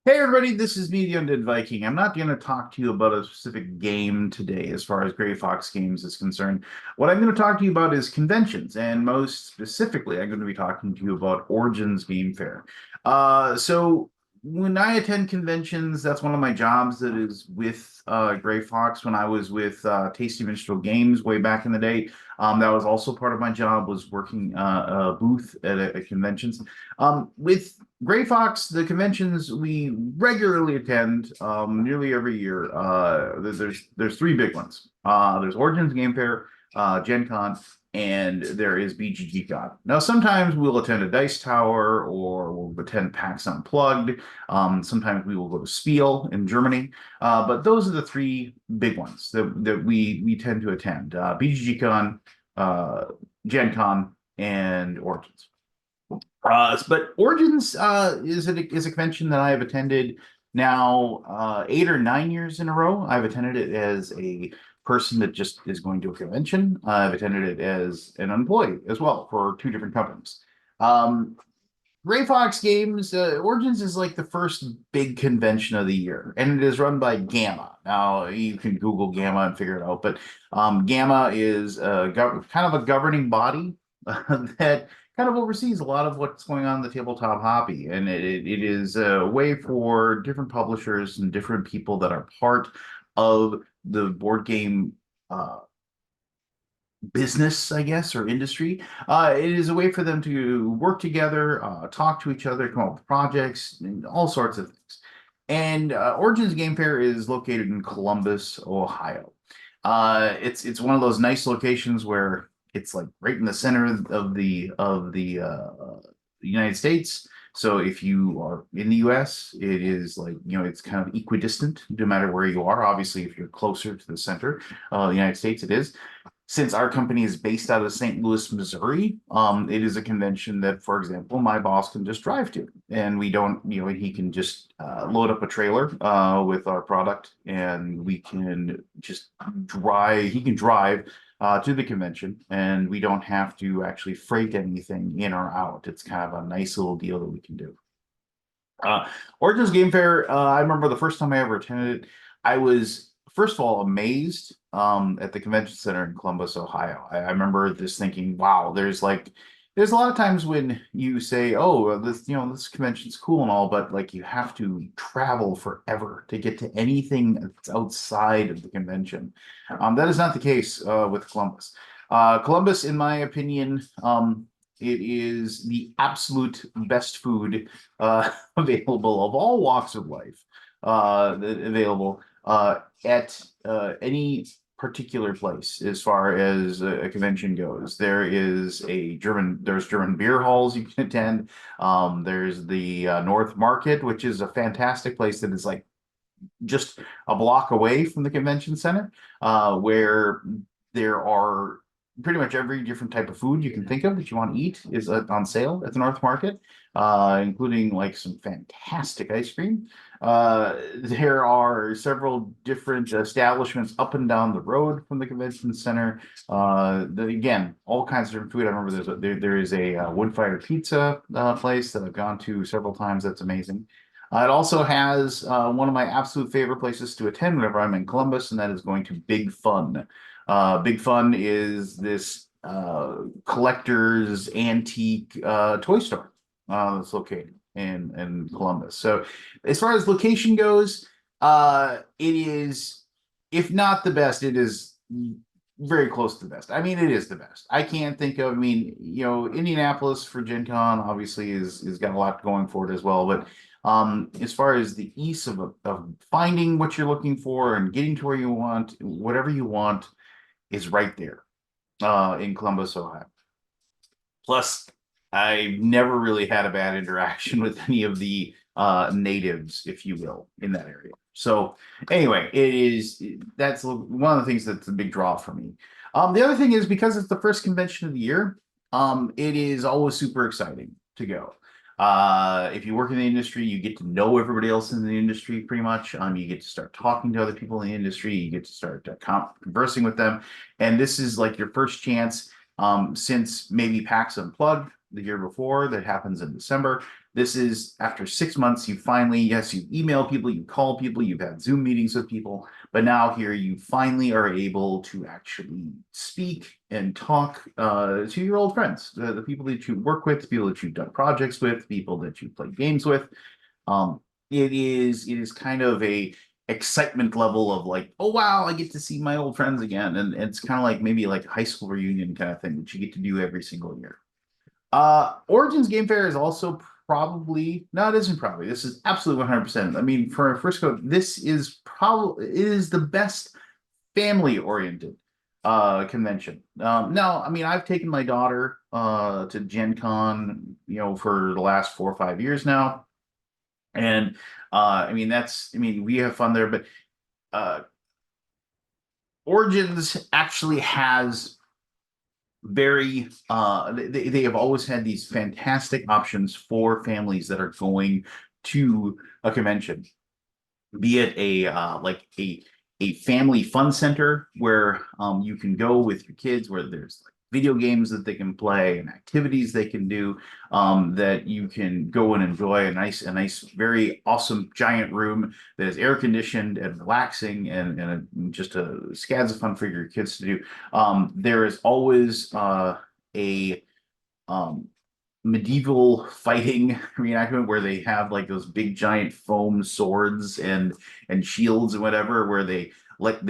Hey everybody, this is me, the Undead Viking. I'm not going to talk to you about a specific game today as far as Gray Fox Games is concerned. What I'm going to talk to you about is conventions, and most specifically, I'm going to be talking to you about Origins Game Fair. So when I attend conventions, that's one of my jobs that is with Gray Fox. When I was with Tasty Minstrel Games way back in the day, that was also part of my job, was working a booth at conventions. With Gray Fox, the conventions we regularly attend nearly every year. There's three big ones. There's Origins Game Fair, Gen Con, and there is BGG Con. Now, sometimes we'll attend a Dice Tower or we'll attend PAX Unplugged. Sometimes we will go to Spiel in Germany. But those are the three big ones that we tend to attend: BGG Con, Gen Con, and Origins. But Origins is a convention that I have attended now 8 or 9 years in a row. I've attended it as a person that just is going to a convention. I've attended it as an employee as well for two different companies. Um, Gray Fox Games, Origins is like the first big convention of the year, and it is run by Gamma. Now, you can Google Gamma and figure it out, but Gamma is kind of a governing body that kind of oversees a lot of what's going on in the tabletop hobby. And it is a way for different publishers and different people that are part of the board game business, I guess, or industry. It is a way for them to work together, talk to each other, come up with projects, and all sorts of things. And Origins Game Fair is located in Columbus, Ohio. It's one of those nice locations where it's like right in the center of the United States. So if you are in the US, it is like, it's kind of equidistant no matter where you are. Obviously, if you're closer to the center of the United States, it is. Since our company is based out of St. Louis, Missouri, it is a convention that, for example, my boss can just drive to, and we don't, he can just load up a trailer with our product, and we can just drive. He can drive to the convention, and we don't have to actually freight anything in or out. It's kind of a nice little deal that we can do. Uh, Origins Game Fair, I remember the first time I ever attended it, I was, first of all, amazed at the convention center in Columbus, Ohio. I remember this thinking, wow, there's a lot of times when you say, oh, this convention's cool and all, but like you have to travel forever to get to anything that's outside of the convention. That is not the case with Columbus. Columbus, in my opinion, it is the absolute best food available of all walks of life available at any particular place as far as a convention goes. There's German beer halls you can attend. There's the North Market, which is a fantastic place that is like just a block away from the convention center, where there are pretty much every different type of food you can think of that you want to eat is on sale at the North Market, including like some fantastic ice cream. There are several different establishments up and down the road from the convention center. Again, all kinds of different food. I remember there is a wood-fired pizza place that I've gone to several times. That's amazing. It also has one of my absolute favorite places to attend whenever I'm in Columbus, and that is going to Big Fun. Big Fun is this collector's antique toy store that's located in Columbus. So, as far as location goes, it is, if not the best, it is very close to the best. I mean, it is the best. I can't think of. I mean, Indianapolis for Gen Con obviously is got a lot going for it as well, but as far as the ease of finding what you're looking for and getting to where you want, whatever you want is right there in Columbus, Ohio. Plus, I never really had a bad interaction with any of the natives, if you will, in that area. So anyway, that's one of the things that's a big draw for me. The other thing is because it's the first convention of the year, it is always super exciting to go. If you work in the industry, you get to know everybody else in the industry pretty much. You get to start talking to other people in the industry. You get to start conversing with them. And this is like your first chance since maybe PAX Unplugged the year before that happens in December. This is after 6 months, you finally, yes, you email people, you call people, you've had Zoom meetings with people, but now here you finally are able to actually speak and talk to your old friends, the people that you work with, the people that you've done projects with, people that you play games with. Um, it is kind of a excitement level of like, oh wow, I get to see my old friends again, and it's kind of like maybe like a high school reunion kind of thing that you get to do every single year. Origins Game Fair is also probably no, it isn't probably. This is absolutely 100%. I mean, for a first go, this is probably it is the best family oriented convention. Now, I mean, I've taken my daughter to Gen Con, for the last 4 or 5 years now. And I mean, I mean, we have fun there, but uh, Origins actually has they have always had these fantastic options for families that are going to a convention, be it a family fun center where you can go with your kids, where there's like video games that they can play and activities they can do, that you can go and enjoy a nice, very awesome giant room that is air conditioned and relaxing and just scads of fun for your kids to do. There is always a um, medieval fighting reenactment where they have like those big giant foam swords and shields and whatever, where they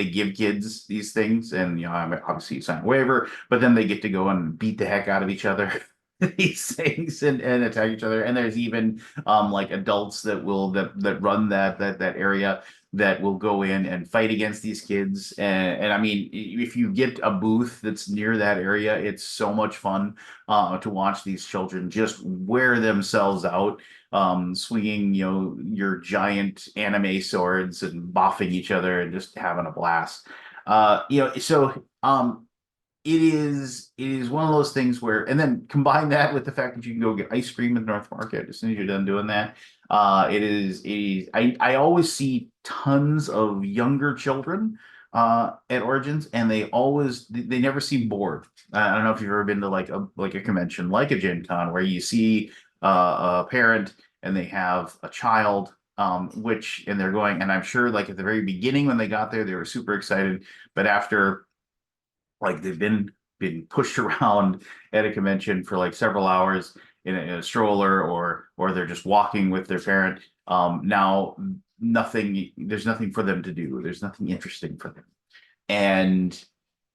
give kids these things, and obviously you sign a waiver, but then they get to go and beat the heck out of each other. These things and attack each other, and there's even like adults that run that area that will go in and fight against these kids. And I mean, if you get a booth that's near that area, it's so much fun to watch these children just wear themselves out, swinging, your giant anime swords and boffing each other and just having a blast. It is one of those things where, and then combine that with the fact that you can go get ice cream in North Market as soon as you're done doing that. I always see tons of younger children at Origins, and they never seem bored. I don't know if you've ever been to like a convention like a Gen Con where you see a parent and they have a child, and they're going, and I'm sure like at the very beginning when they got there they were super excited, but after like they've been pushed around at a convention for like several hours in a stroller, or they're just walking with their parent. Now there's nothing for them to do. There's nothing interesting for them, and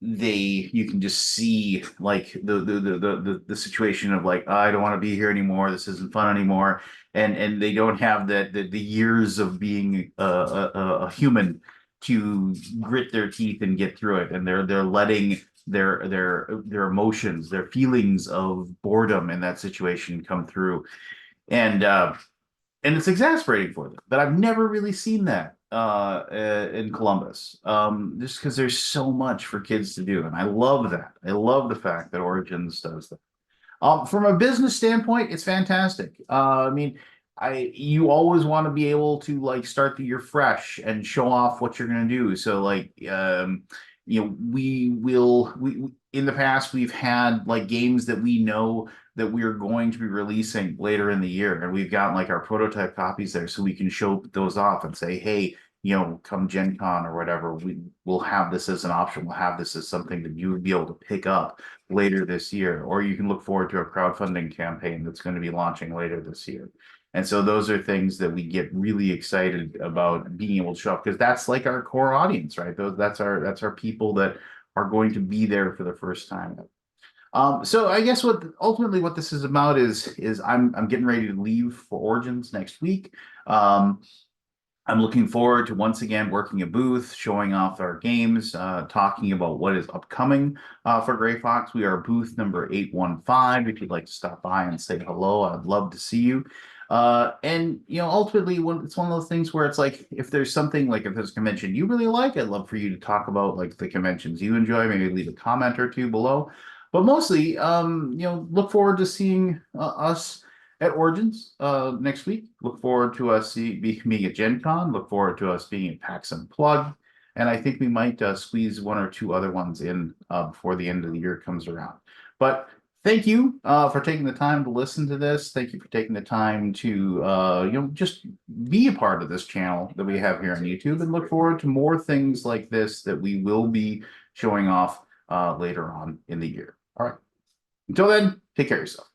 you can just see like the situation of like, I don't want to be here anymore, this isn't fun anymore, and they don't have the years of being a human to grit their teeth and get through it, and they're letting their emotions, their feelings of boredom in that situation come through, and it's exasperating for them. But I've never really seen that in Columbus, just because there's so much for kids to do, and I love that. I love the fact that Origins does that. From a business standpoint, it's fantastic. I mean, you always want to be able to like start the year fresh and show off what you're going to do. So like, we in the past we've had like games that we know that we are going to be releasing later in the year, and we've got like our prototype copies there, so we can show those off and say, hey, come Gen Con or whatever, will have this as an option. We'll have this as something that you would be able to pick up later this year, or you can look forward to a crowdfunding campaign that's going to be launching later this year. And so those are things that we get really excited about being able to show up, because that's like our core audience, right? That's our people that are going to be there for the first time. So I guess what this is about is I'm getting ready to leave for Origins next week. I'm looking forward to once again working a booth, showing off our games, talking about what is upcoming for Gray Fox. We are booth number 815. If you'd like to stop by and say hello, I'd love to see you. And ultimately, it's one of those things where it's like, if there's something like, if there's a convention you really like, I'd love for you to talk about like the conventions you enjoy. Maybe leave a comment or two below. But mostly, look forward to seeing us at Origins next week. Look forward to us being at Gen Con. Look forward to us being at PAX Unplugged. And I think we might squeeze one or two other ones in before the end of the year comes around. But thank you for taking the time to listen to this. Thank you for taking the time to just be a part of this channel that we have here on YouTube, and look forward to more things like this that we will be showing off later on in the year. All right. Until then, take care of yourself.